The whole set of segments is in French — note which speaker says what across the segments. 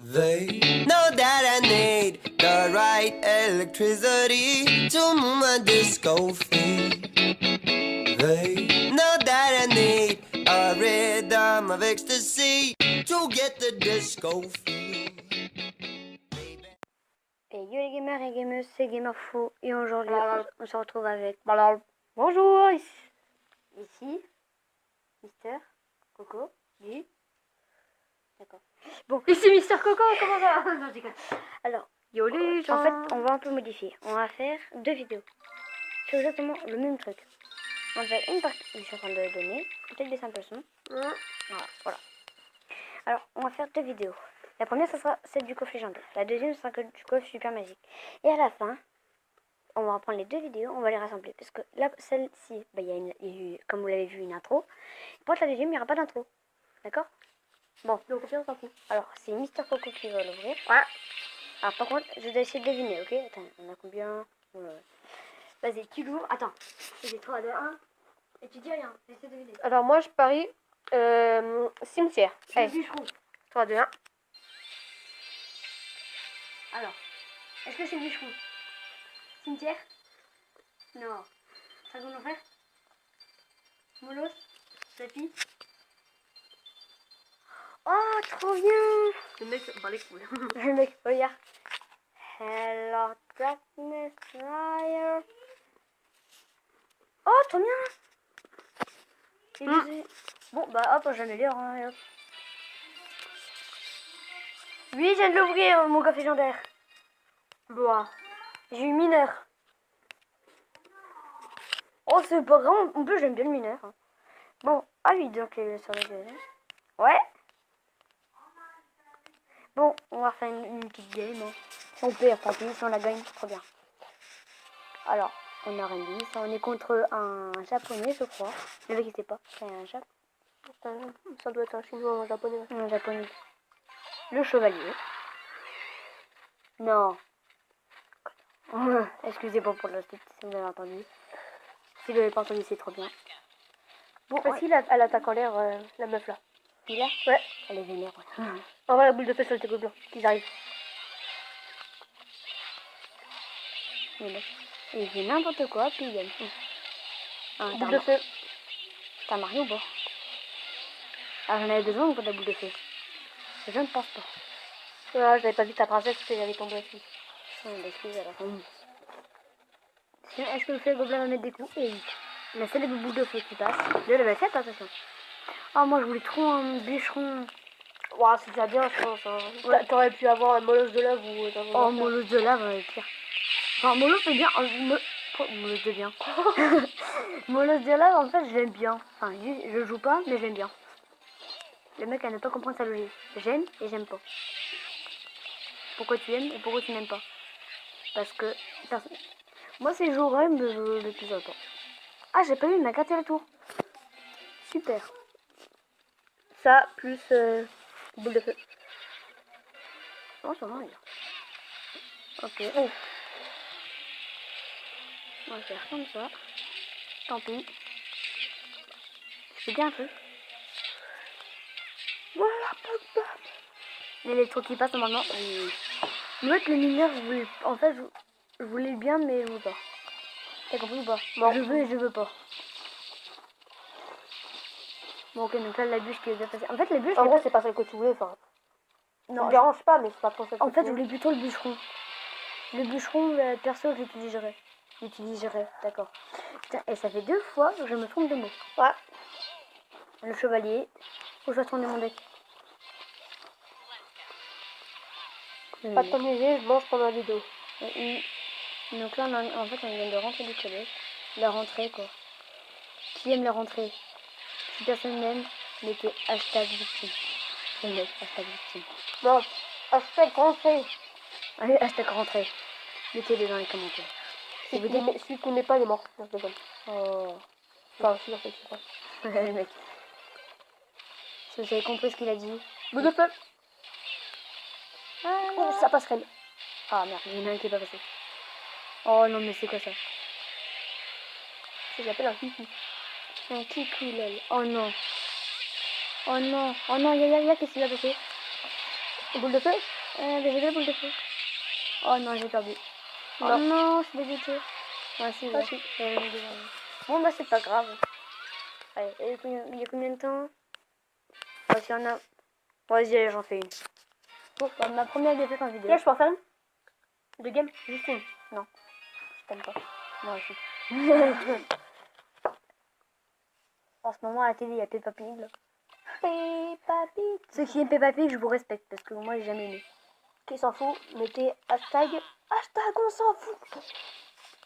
Speaker 1: They know that I need the right electricity to move my disco feet. They know that I need a rhythm of ecstasy to get the disco feel.
Speaker 2: Et yo les gamers et gameuses, c'est Gamerfou et aujourd'hui on se retrouve avec
Speaker 3: Bonjour,
Speaker 2: ici Mister Coco du... D'accord. Bon,
Speaker 3: ici Mister Coco, comment ça va? Non, je déconne.
Speaker 2: alors,
Speaker 3: Yo les gens.
Speaker 2: en fait on va un peu modifier. On va faire 2 vidéos. C'est exactement le même truc. On va faire une partie, je suis en train de donner, peut-être des simples sons. Voilà. Alors, on va faire 2 vidéos. La première, ça sera celle du coffre légendaire. La deuxième, ça sera du coffre super magique. Et à la fin, on va reprendre les 2 vidéos, on va les rassembler. Parce que là, celle-ci, il y a eu, comme vous l'avez vu, une intro. Pour la deuxième, il n'y aura pas d'intro. D'accord? Bon, donc on s'en fout. Alors, c'est Mister Coco qui va l'ouvrir.
Speaker 3: Ouais.
Speaker 2: Alors, par contre, je dois essayer de deviner, ok? Attends, on a combien? Vas-y, tu l'ouvres. Attends, j'ai 3, 2, 1. Et tu dis rien, j'essaie de deviner.
Speaker 3: Alors moi je parie cimetière.
Speaker 2: Le bûcheron.
Speaker 3: 3, 2, 1.
Speaker 2: Alors, est-ce que c'est le bûcheron? Cimetière? Non. Dragon frère? Molos? Tapis? Oh, trop bien!
Speaker 3: Le mec bat les couilles.
Speaker 2: Le mec, regarde. Hello, darkness, liar. Oh, trop bien! Bon, bah hop, j'améliore. Hein, hop. Oui, je viens de l'ouvrir, mon coffre légendaire.
Speaker 3: Boah.
Speaker 2: J'ai eu mineur. Oh, c'est pas grand. En plus, j'aime bien le mineur. Bon, ah oui, donc sur le... Ouais. Bon, on va faire une petite game. Hein. Si on perd, tant pis, si on la gagne, trop bien. Alors, on a rien dit. On est contre un japonais, je crois. Le mec, il sait pas. C'est un japonais.
Speaker 3: Ça doit être un chinois ou un japonais.
Speaker 2: Un japonais. Le chevalier. Non. Excusez-moi pour le style, si vous avez entendu. Si vous l'avez pas entendu, c'est trop bien.
Speaker 3: Bon, facile, elle attaque en l'air, la meuf là.
Speaker 2: Il là?
Speaker 3: Ouais.
Speaker 2: Elle est vénère, ouais.
Speaker 3: On va la boule de feu sur le tableau blanc, qu'ils arrivent.
Speaker 2: Il fait n'importe quoi, puis il gagne.
Speaker 3: Boule de feu.
Speaker 2: T'as Mario ou pas? Ah, j'en avais besoin pour la boule de feu. Je ne pense pas.
Speaker 3: Ah, j'avais pas vu ta princesse parce qu'elle avait tombé dessus.
Speaker 2: Excuse alors. Est-ce que le feu gobelin va mettre des coups? Et oui. La seule boule de feu qui passe. De level 7, attention. Oh, moi je voulais trop un bûcheron.
Speaker 3: Ouah, c'est déjà bien, je pense. Hein. Ouais. T'aurais pu avoir un molosse de lave ou...
Speaker 2: Oh, molosse de lave, pire. Enfin, molosse c'est bien. Molosse de bien. Molosse de lave, en fait, je l'aime bien. Enfin, je joue pas, mais j'aime bien. Le mec, elle ne peut pas comprendre sa logique. J'aime et j'aime pas. Pourquoi tu aimes et pourquoi tu n'aimes pas? Parce que... Moi, c'est j'aurais, mais je le plus autant. Ah, j'ai pas eu, il m'a gâté le tour. Super.
Speaker 3: Ça, plus boule de feu.
Speaker 2: Oh, ça va, bien. Ok.
Speaker 3: Oh.
Speaker 2: On va faire comme ça. Tant pis. Je fais bien un peu.
Speaker 3: Voilà,
Speaker 2: L'électro qui passe normalement. Moi, le mineur, je voulais... En fait, je voulais le bien, mais je veux pas. T'as compris ou pas?
Speaker 3: Bon.
Speaker 2: Je veux et je veux pas. Bon, ok, donc là, la bûche qui est déjà passée. En fait, les bûches...
Speaker 3: En gros, c'est pas celle que tu voulais, enfin...
Speaker 2: Non,
Speaker 3: ça me dérange pas, mais c'est pas trop celle
Speaker 2: en
Speaker 3: que
Speaker 2: fait,
Speaker 3: tu
Speaker 2: je
Speaker 3: voulais.
Speaker 2: voulais plutôt le bûcheron. Le bûcheron, perso, je l'utiliserai. D'accord. Putain, et ça fait 2 fois que je me trompe de mot.
Speaker 3: Ouais.
Speaker 2: Le chevalier. Faut que je tourner mon deck.
Speaker 3: Pas de t'amuser, je mange pendant la vidéo.
Speaker 2: Donc là, en fait, on vient de rentrer du collège. La rentrée, quoi. Qui aime la rentrée? Si personne n'aime, mettez hashtag victime. Je mets hashtag victime.
Speaker 3: Non, hashtag rentrée.
Speaker 2: Allez, hashtag rentrée. Mettez-les dans les commentaires.
Speaker 3: Si celui qu'on n'est pas, il est mort. Non, je déconne.
Speaker 2: Oh.
Speaker 3: Enfin, si, en fait, c'est pas.
Speaker 2: Le mec. Si vous avez compris ce qu'il a dit.
Speaker 3: Boule de feu.
Speaker 2: Ah,
Speaker 3: Oh, ça passe crème.
Speaker 2: ah merde, il y en a un qui est pas passé. Oh non, mais c'est quoi ça?
Speaker 3: Ça s'appelle un kikou.
Speaker 2: Un kikou, lol. Oh non. Oh non. Oh non, y'a qu'est-ce qui va passer?
Speaker 3: Boule de feu.
Speaker 2: J'ai deux boules de feu. Oh non, j'ai perdu. Oh
Speaker 3: Non.
Speaker 2: non, je suis dégoûtée. Ah si,
Speaker 3: Ah,
Speaker 2: ouais.
Speaker 3: si.
Speaker 2: Bon bah c'est pas grave. Allez, il y a combien de temps? Oh, s'il y en a... Vas-y, allez, j'en fais une. Bon, bah, ma première défaite en vidéo.
Speaker 3: Là, je peux en faire une. De game. Juste une.
Speaker 2: Non, je t'aime pas. Moi aussi. En ce moment, à la télé, il y a Peppa Pig. Là.
Speaker 3: Peppa Pig.
Speaker 2: Ceux qui aiment Peppa Pig, je vous respecte parce que moi, j'ai jamais aimé.
Speaker 3: Qui s'en fout, mettez hashtag. Hashtag on s'en fout.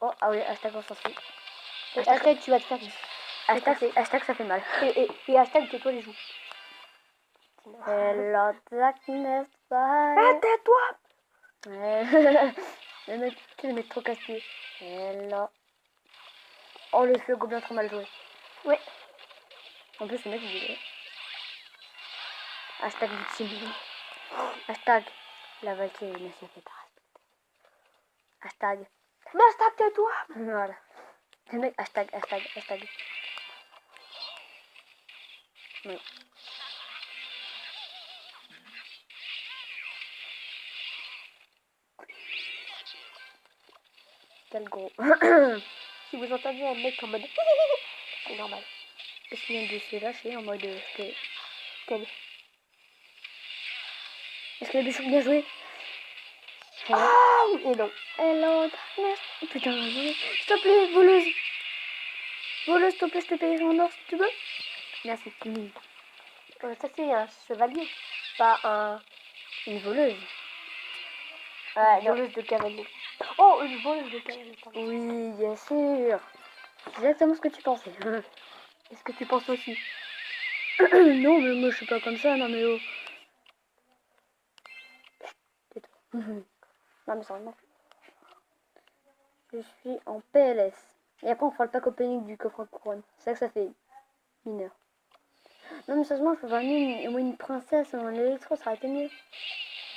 Speaker 2: Oh, ah oui, hashtag on s'en fout.
Speaker 3: Et hashtag tu vas te faire.
Speaker 2: Hashtag ça fait mal.
Speaker 3: Et hashtag tais-toi les joues.
Speaker 2: Hello, darkness, bye.
Speaker 3: Ah, tais-toi.
Speaker 2: Le mec, tu sais, le mec trop casse-pied. Hello. Oh, le feu gobelin trop mal joué.
Speaker 3: Ouais.
Speaker 2: En plus, le mec, il dit. Hashtag victime. Hashtag la Valkyrie ne se fait pas respecter. Hashtag.
Speaker 3: Mais hashtag tais-toi.
Speaker 2: Voilà. Le mec, hashtag. Oui. Quel gros.
Speaker 3: Si vous entendez un mec en mode. C'est normal.
Speaker 2: Est-ce qu'il vient de se lâcher en mode.
Speaker 3: Quel.
Speaker 2: Est-ce que le bichon bien joué?
Speaker 3: Ah oui et non.
Speaker 2: Hello, darkness. Oh, putain, s'il te plaît, voleuse. Voleuse, s'il te plaît, je te paye en or si tu veux. Merci.
Speaker 3: Ça c'est un chevalier. Pas
Speaker 2: Une voleuse.
Speaker 3: une voleuse de cavalier. Oh, une voleuse de cavalier. Pardon.
Speaker 2: Oui, bien sûr. C'est exactement ce que tu pensais.
Speaker 3: Est-ce que tu penses aussi?
Speaker 2: Non, mais moi je suis pas comme ça, non mais oh. Tais-toi. Non mais sérieusement. Je suis en PLS. Et après on fera le pack opening du coffre couronne. C'est ça que ça fait mineur. Non mais sérieusement, je peux vraiment une princesse en électro, ça aurait été mieux.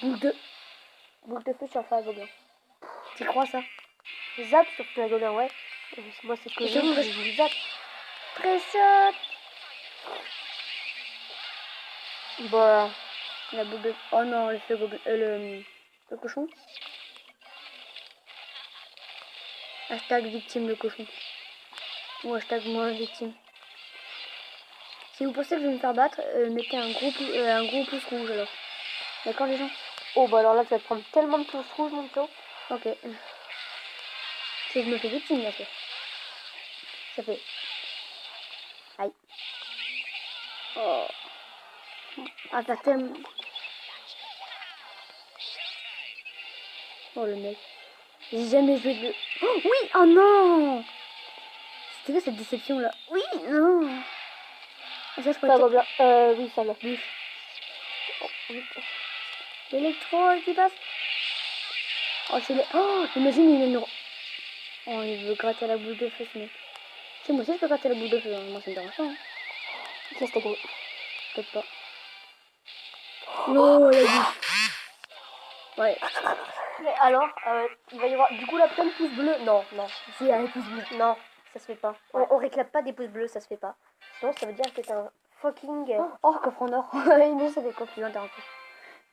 Speaker 2: Boule de feu sur Fire Gobelin. Tu crois ça?
Speaker 3: Zap sur Fire Gobelin, ouais. Moi c'est ce que j'ai voulu zap.
Speaker 2: Pressure.
Speaker 3: Bah.
Speaker 2: La boule de... Oh non, le feu gobelin... le cochon. Hashtag victime le cochon. Ou hashtag moi victime. Si vous pensez que je vais me faire battre, mettez un gros pouce rouge alors. D'accord les gens?
Speaker 3: Oh bah alors là tu vas te prendre tellement de pouces rouges mon petit.
Speaker 2: Ok. Si je me fais victime bien sûr. Ça fait... Aïe. Oh. Ah ça tellement... Oh le mec. J'ai jamais joué de... Oh oui. Oh non. C'était quoi cette déception là? Oui. Non. Ah, ça je
Speaker 3: Fire
Speaker 2: crois que...
Speaker 3: Gobelin. Oui ça là.
Speaker 2: Oh, oui. L'électro qui passe. Oh c'est les... Oh imagine il est... Oh il veut gratter la boule de feu ce mec. Si moi aussi je peux gratter la boule de feu, hein. Moi ça me dérange pas. Hein.
Speaker 3: Ça c'était gros.
Speaker 2: Peut-être pas. Non, elle a dit. Ouais.
Speaker 3: Mais alors, il va y avoir du coup là plein de pouces bleus. Non, non.
Speaker 2: Si, elle a les pouces bleus.
Speaker 3: Non, ça se fait pas.
Speaker 2: Ouais.
Speaker 3: On réclame pas des pouces bleus, ça se fait pas. Sinon ça veut dire que t'es un fucking...
Speaker 2: Oh, coffre en or. Il me ça des coffres, il un peu.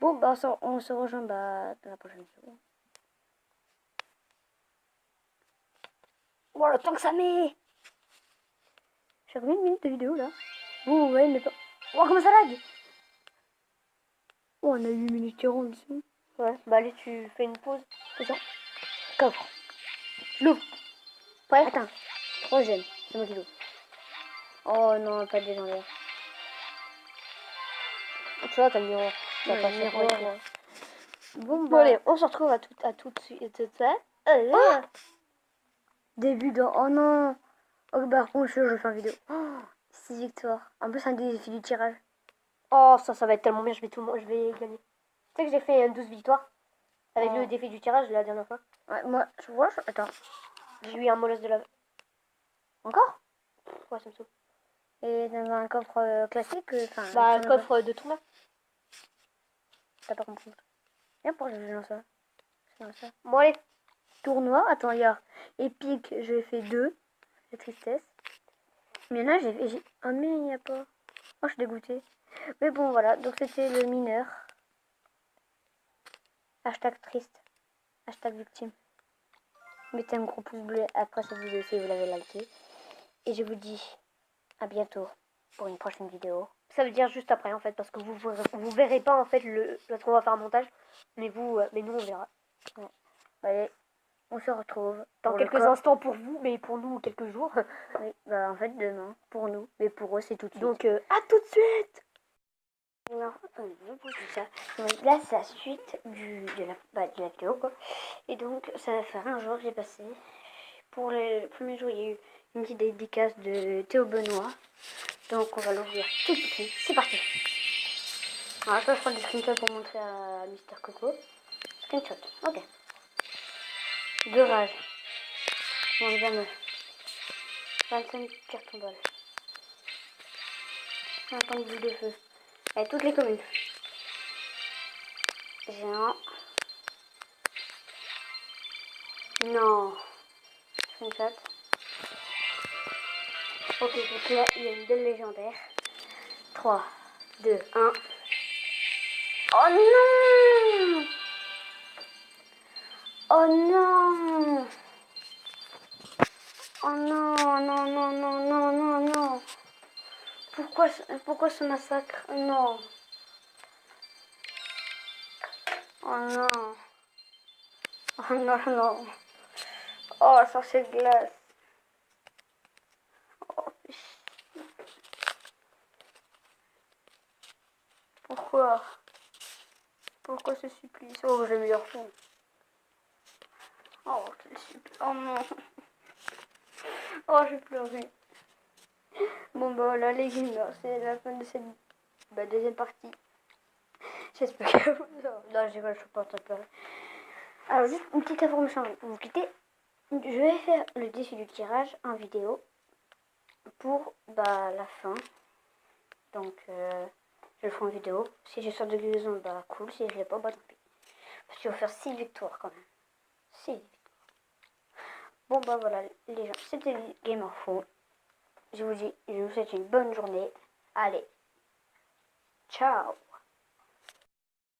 Speaker 2: Bon, bah on se rejoint dans la prochaine vidéo. Oh, le temps que ça met. J'ai combien de minutes de vidéo là? Vous voyez, mais pas... Oh, comment ça lag? Oh, on a 8 minutes 40 dessus.
Speaker 3: Ouais, bah allez, tu fais une pause.
Speaker 2: C'est ça. Coffre.
Speaker 3: L'ouvre. Ouais.
Speaker 2: Attends. Troisième. C'est moi qui l'ouvre. Oh non, pas de légendaire.
Speaker 3: Tu vois, t'as le miroir.
Speaker 2: Ouais,
Speaker 3: T'as pas
Speaker 2: le
Speaker 3: fait
Speaker 2: miroir.
Speaker 3: pour toi.
Speaker 2: Bon,
Speaker 3: Bon
Speaker 2: bah...
Speaker 3: allez, on se retrouve à tout de suite.
Speaker 2: Oh début de... Oh non. Oh bah par contre, je fais une vidéo. Oh, 6 victoires. En plus, un défi du tirage.
Speaker 3: Oh, ça va être tellement bien, je vais gagner. Tu sais que j'ai fait 12 victoires avec
Speaker 2: Oh.
Speaker 3: le défi du tirage la dernière fois.
Speaker 2: Ouais, moi, je vois... Attends.
Speaker 3: J'ai eu un molosse de la...
Speaker 2: Encore?
Speaker 3: Ouais, ça me saoule.
Speaker 2: Et dans un coffre classique, enfin...
Speaker 3: Bah, un coffre de tournoi.
Speaker 2: T'as pas compris. Viens pour le jeu ça. Ça.
Speaker 3: Bon allez.
Speaker 2: Tournoi, attends, regarde. Épique, j'ai fait 2. C'est tristesse. Mais là, j'ai... Oh mais il n'y a pas... Oh, je suis dégoûtée. Mais bon, voilà. Donc c'était le mineur. Hashtag triste. Hashtag victime. Mettez un gros pouce bleu après cette vidéo si vous l'avez liké. Et je vous dis à bientôt pour une prochaine vidéo.
Speaker 3: Ça veut dire juste après en fait, parce que vous verrez pas en fait parce qu'on va faire un montage, mais mais nous on verra.
Speaker 2: Ouais. Allez, on se retrouve
Speaker 3: Dans
Speaker 2: pour
Speaker 3: quelques instants pour vous, mais pour nous quelques jours.
Speaker 2: Oui, bah en fait demain pour nous, mais pour eux c'est tout de suite.
Speaker 3: Donc à tout de suite.
Speaker 2: Non, ça. Donc là c'est la suite de la vidéo quoi. Et donc ça va faire un jour que j'ai passé. Pour le premier jour il y a eu une petite dédicace de Théo Benoît. Donc on va l'ouvrir tout de suite. C'est parti. Alors là je prends des screenshots pour montrer à Mister Coco. Screenshot, ok. De rage. Mon jamais. 25 cartons balles. 50 boules de feu. Allez, toutes les communes. Géant. Non. Screenshot. Ok, donc là, il y a une belle légendaire. 3, 2, 1. Oh non! Oh non! Oh non, non, non, non, non, non, non. Pourquoi ce massacre? Non. Oh non. Oh non, non. Oh, sorcier de glace. Oh, pourquoi? Pourquoi ce supplice? Oh, j'ai meilleur fond. Oh, quel supplice. Oh non. Oh, j'ai pleuré. Bon, bah voilà, les gamers, c'est la fin de cette deuxième partie. J'espère que vous... Non, je suis pas en train de pleurer. Alors, juste une petite information avant de vous quitter. Je vais faire le défi du tirage en vidéo pour la fin. Donc, je le ferai en vidéo. Si je sors de guérison, bah cool. Si je l'ai pas, bah tant pis. Parce qu'il faut faire 6 victoires quand même. 6 victoires. Bon, bah voilà, les gens, c'était Gamerful. Je vous dis, je vous souhaite une bonne journée. Allez, ciao!